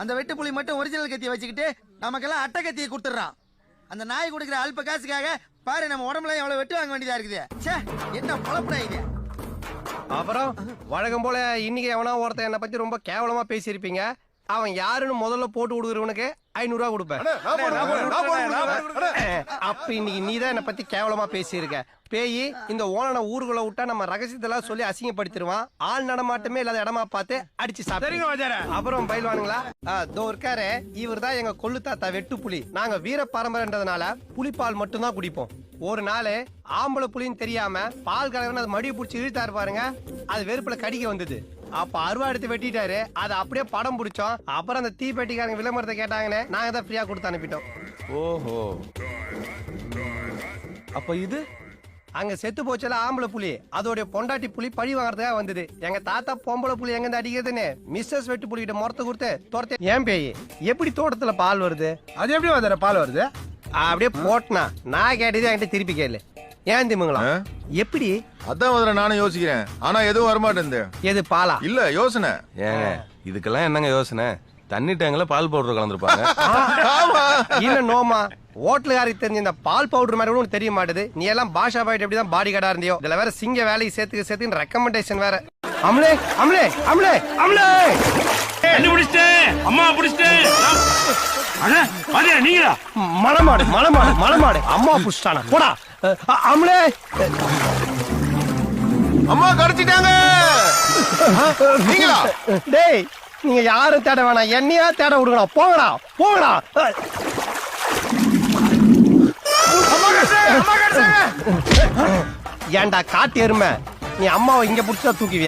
அந்த வெட்டு புலி மட்டும் ஒரிஜினல் கத்தியை வச்சுக்கிட்டு நமக்கெல்லாம் அட்டை கத்தியை கொடுத்துட்றான். அந்த நாய் கொடுக்குற அல்ப காசுக்காக பாரு நம்ம உடம்புல எவ்வளவு வெட்டு வாங்க வேண்டியதா இருக்குது. ச்சே, என்ன பொழப்புடா இது. அப்புறம் வழக்கம் போல இன்னைக்கு எவனா ஒருத்தன் என்னை பத்தி ரொம்ப கேவலமா பேசியிருப்பீங்க. அவன் யாருன்னு முதல்ல போட்டு கொடுக்குறவனுக்கு 500 ரூபா கொடுப்பேன். அப்ப இன்னைக்கு நீதான் என்னை பத்தி கேவலமா பேசியிருக்க. பேய் இந்த ஓனனை ஊருக்குள்ள விட்டா நம்ம ரகசியத்தெல்லாம் சொல்லி அசிங்கப்படுத்திடுவான். ஆள் நடமாட்டமே இல்லாத இடமா பார்த்து அடிச்சு சாப்பிடுங்க. அப்புறம் பயில்வானுங்களா இதோ இருக்காரு, இவர் தான் எங்க கொள்ளு தாத்தா வெட்டு புலி. நாங்க வீர பரம்பரைன்றதுனால புலிப்பால் மட்டும் தான் குடிப்போம். ஒரு நாள் ஆம்பளை புலின்னு தெரியாம பால் கலர்னு அது மடியை பிடிச்சி இழுத்தாரு பாருங்க, அது வெறுப்புல கடிக்க வந்தது. அப்ப அருவா எடுத்து வெட்டிட்டாரு. அதை அப்படியே படம் பிடிச்சோம். அப்புறம் அந்த தீப்பெட்டிக்காரங்க விளம்பரத்தை கேட்டாங்கன்னு நாங்க தான் ஃப்ரீயா கொடுத்து அனுப்பிட்டோம். ஓஹோ, அப்ப இது அங்க செத்து போச்சல ஆம்பளை புலி, அதோட பொண்டாட்டி புலி பழி வாங்குறதுக்காக வந்தது. எங்க தாத்தா பொம்பளை புலி எங்க இருந்து அடிக்கிறதுன்னு மிஸ்ஸஸ் வெட்டு புலிகிட்ட முறத்தை கொடுத்து துரத்த. ஏன் பேய் எப்படி தோட்டத்துல பால் வருது? அது எப்படி வந்தார பால் வருது? அப்படியே போட்டனா நான் கேட்டது என்கிட்ட திருப்பி கேளு. ஏன் திமுங்களா எப்படி? அதான் முதல்ல நானும் யோசிக்கிறேன், ஆனா எதுவும் வரமாட்டேன். எது பாலா? இல்ல யோசனை. ஏங்க இதுக்கெல்லாம் என்னங்க யோசனை? தண்ணி டேங்க்ல பால் பவுடர் கலந்துருப்பாங்க. இல்ல நோமா, ஹோட்டலுக்காருக்கு தெரிஞ்ச இந்த பால் பவுடர் மாதிரி கூட தெரிய மாட்டேது. நீ எல்லாம் பாஷா பாயிட்டு எப்படிதான் பாடி கார்டா இருந்தியோ, இதுல வேற சிங்க வேலைக்கு சேர்த்து ரெக்கமெண்டேஷன் வேற. அம்லே அம்லே அம்லே அம்லே அம்மா புடிச்சிட்டேன். நீங்களா? மலமாடு மலமாடு மலமாடு அம்மா புடிச்சிட்டானா போடா. அம்லே அம்மா கடிச்சிட்டாங்க. நீங்களா? டேய் நீங்க யாரும் தேட வேணாம், என்னையா தேட விடுங்கடா. போங்கடா போங்கடா. ஏன்டா காட்டு எருமை, நீ அம்மாவை இங்க புடிச்சா தூக்கி